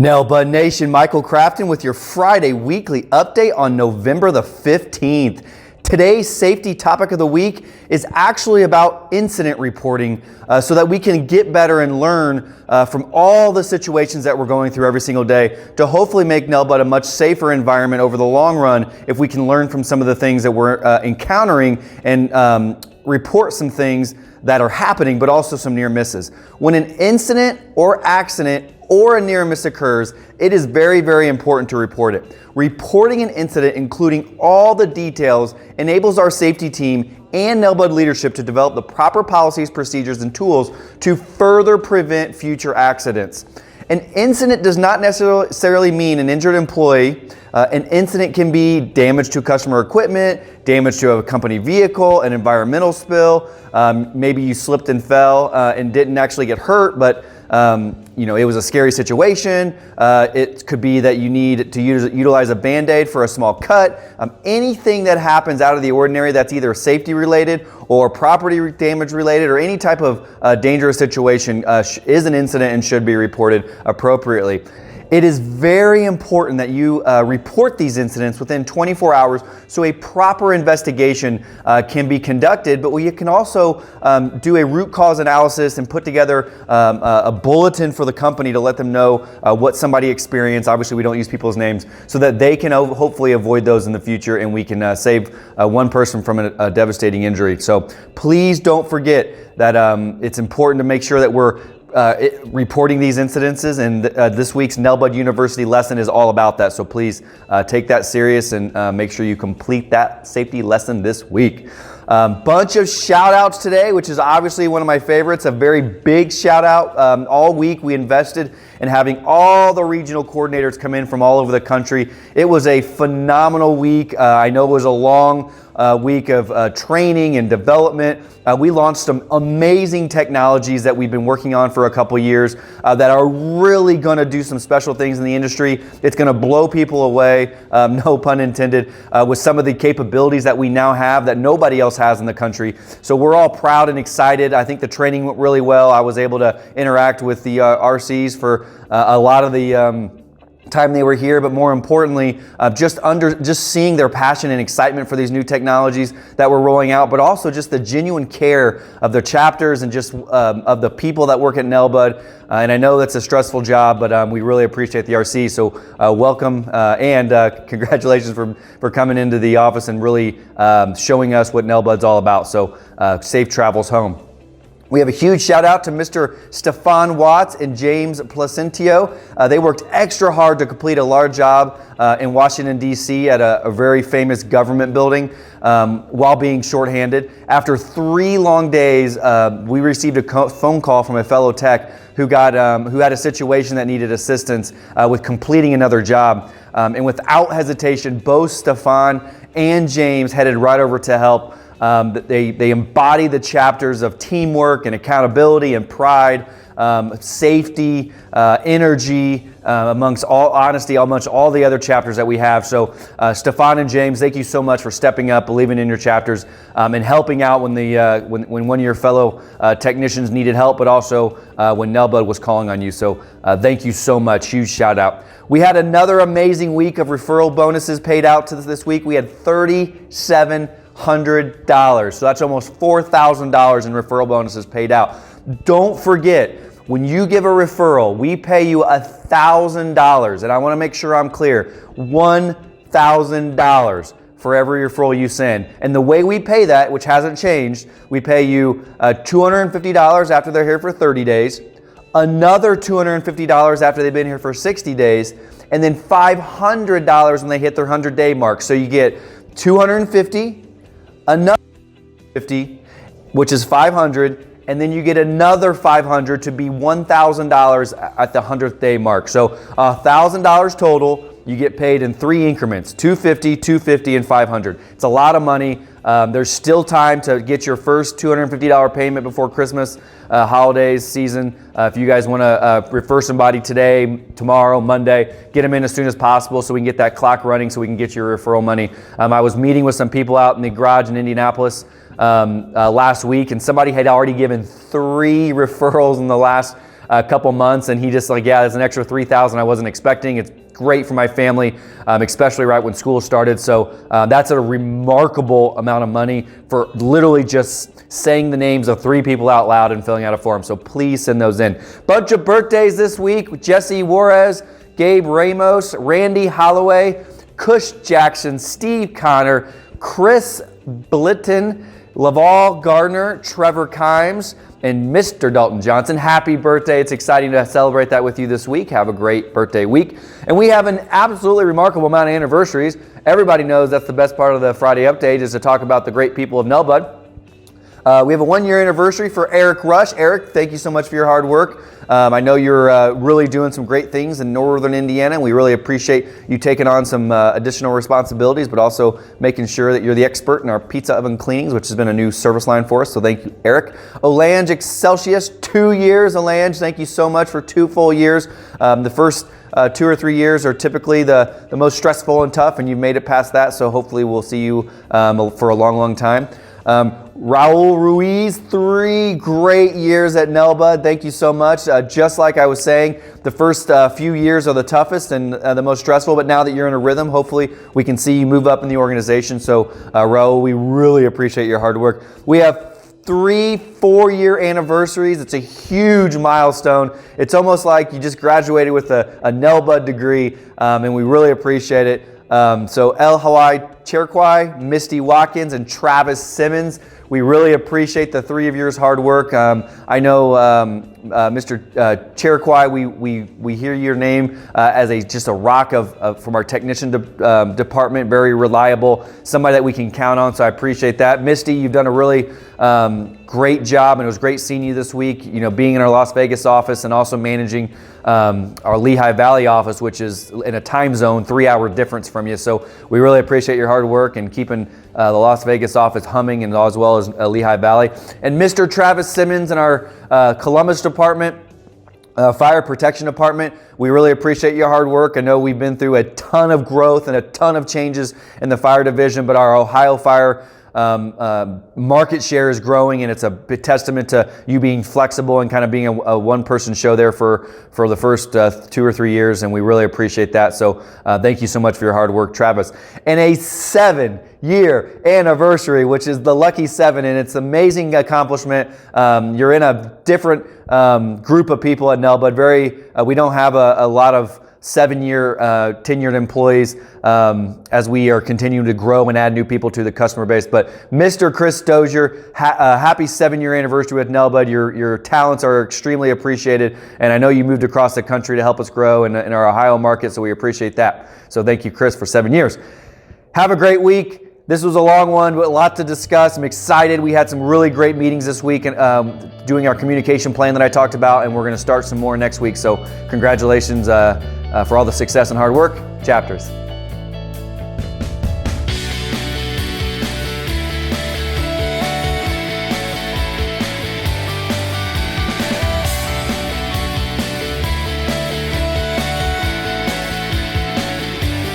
Nail Bud Nation, Michael Crafton with your Friday weekly update on November the 15th. Today's safety topic of the week is actually about incident reporting so that we can get better and learn from all the situations that we're going through every single day to hopefully make Nail Bud a much safer environment over the long run if we can learn from some of the things that we're encountering and report some things that are happening, but also some near misses. When an incident or accident or a near miss occurs, it is very, very important to report it. Reporting an incident, including all the details, enables our safety team and Nail Bud leadership to develop the proper policies, procedures, and tools to further prevent future accidents. An incident does not necessarily mean an injured employee. An incident can be damage to customer equipment, damage to a company vehicle, an environmental spill. Maybe you slipped and fell and didn't actually get hurt, but it was a scary situation. It could be that you need to utilize a Band-Aid for a small cut. Anything that happens out of the ordinary that's either safety related or property damage related or any type of dangerous situation is an incident and should be reported appropriately. It is very important that you report these incidents within 24 hours so a proper investigation can be conducted, but you can also do a root cause analysis and put together a bulletin for the company to let them know what somebody experienced. Obviously, we don't use people's names so that they can hopefully avoid those in the future and we can save one person from a devastating injury. So please don't forget that it's important to make sure that we're reporting these incidences, and this week's Nail Bud University lesson is all about that. So please take that serious and make sure you complete that safety lesson this week. Bunch of shout outs today, which is obviously one of my favorites. A very big shout out. All week we invested in having all the regional coordinators come in from all over the country. It was a phenomenal week. I know it was a long week of training and development. We launched some amazing technologies that we've been working on for a couple years that are really going to do some special things in the industry. It's going to blow people away, no pun intended, with some of the capabilities that we now have that nobody else has in the country. So we're all proud and excited. I think the training went really well. I was able to interact with the RCs for a lot of the time they were here, but more importantly, just seeing their passion and excitement for these new technologies that we're rolling out, but also just the genuine care of the chapters and just of the people that work at Nail Bud. And I know that's a stressful job, but we really appreciate the RC. So welcome and congratulations for coming into the office and really showing us what Nail Bud's all about. So safe travels home. We have a huge shout out to Mr. Stefan Watts and James Placentio. They worked extra hard to complete a large job in Washington, D.C. at a very famous government building while being shorthanded. After 3 long days, we received a phone call from a fellow tech who had a situation that needed assistance with completing another job. And without hesitation, both Stefan and James headed right over to help. They embody the chapters of teamwork and accountability and pride, safety, energy, amongst all the other chapters that we have. So Stefan and James, thank you so much for stepping up, believing in your chapters, and helping out when one of your fellow technicians needed help, but also when Nail Bud was calling on you. So thank you so much. Huge shout out. We had another amazing week of referral bonuses paid out to this week. We had $3,700. So that's almost $4,000 in referral bonuses paid out. Don't forget, when you give a referral, we pay you $1,000. And I want to make sure I'm clear, $1,000 for every referral you send. And the way we pay that, which hasn't changed, we pay you $250 after they're here for 30 days, another $250 after they've been here for 60 days, and then $500 when they hit their 100-day mark. So you get $250, another $50, which is $500, and then you get another $500 to be $1,000 at the 100th day mark. So $1,000 total. You get paid in 3 increments: $250, $250, and $500. It's a lot of money. There's still time to get your first $250 payment before Christmas, holidays, season. If you guys want to refer somebody today, tomorrow, Monday, get them in as soon as possible so we can get that clock running so we can get your referral money. I was meeting with some people out in the garage in Indianapolis last week, and somebody had already given 3 referrals in the last a couple months, and he just like, yeah, there's an extra $3,000 I wasn't expecting. It's great for my family, especially right when school started. So that's a remarkable amount of money for literally just saying the names of 3 people out loud and filling out a form. So please send those in. Bunch of birthdays this week: Jesse Juarez, Gabe Ramos, Randy Holloway, Cush Jackson, Steve Connor, Chris Blitton, Laval Gardner, Trevor Kimes, and Mr. Dalton Johnson. Happy birthday. It's exciting to celebrate that with you this week. Have a great birthday week. And we have an absolutely remarkable amount of anniversaries. Everybody knows that's the best part of the Friday Update, is to talk about the great people of Nelbud. We have a 1-year anniversary for Eric Rush. Eric, thank you so much for your hard work. I know you're really doing some great things in northern Indiana, and we really appreciate you taking on some additional responsibilities, but also making sure that you're the expert in our pizza oven cleanings, which has been a new service line for us. So thank you, Eric. Olange Excelsius, 2 years. Olange, thank you so much for 2 full years. The first 2 or 3 years are typically the most stressful and tough, and you've made it past that. So hopefully we'll see you for a long, long time. Raul Ruiz, 3 great years at Nelbud. Thank you so much. Just like I was saying, the first few years are the toughest and the most stressful, but now that you're in a rhythm, hopefully we can see you move up in the organization. So Raul, we really appreciate your hard work. We have 3 4-year anniversaries. It's a huge milestone. It's almost like you just graduated with a Nelbud degree, and we really appreciate it. So El Hawaii Cherquai, Misty Watkins, and Travis Simmons, we really appreciate the 3 of yours hard work. I know Mr. Cherquai, we hear your name as just a rock from our technician department, very reliable, somebody that we can count on, so I appreciate that. Misty, you've done a really great job, and it was great seeing you this week, being in our Las Vegas office and also managing our Lehigh Valley office, which is in a time zone 3-hour difference from you. So we really appreciate your hard work and keeping the Las Vegas office humming, and as well as Lehigh Valley. And Mr. Travis Simmons in our Columbus department, Fire Protection Department, we really appreciate your hard work. I know we've been through a ton of growth and a ton of changes in the fire division, but our Ohio Fire market share is growing, and it's a testament to you being flexible and kind of being a one-person show there for the first 2 or 3 years, and we really appreciate that. So thank you so much for your hard work, Travis. And a 7-year anniversary, which is the lucky 7, and it's an amazing accomplishment. You're in a different group of people at Nelbud. We don't have a lot of 7-year tenured employees as we are continuing to grow and add new people to the customer base. But Mr. Chris Dozier, happy 7-year anniversary with Nelbud. Your talents are extremely appreciated, and I know you moved across the country to help us grow in our Ohio market, so we appreciate that. So thank you, Chris, for 7 years. Have a great week. This was a long one, but a lot to discuss. I'm excited. We had some really great meetings this week, and doing our communication plan that I talked about, and we're going to start some more next week. So congratulations for all the success and hard work. Chapters.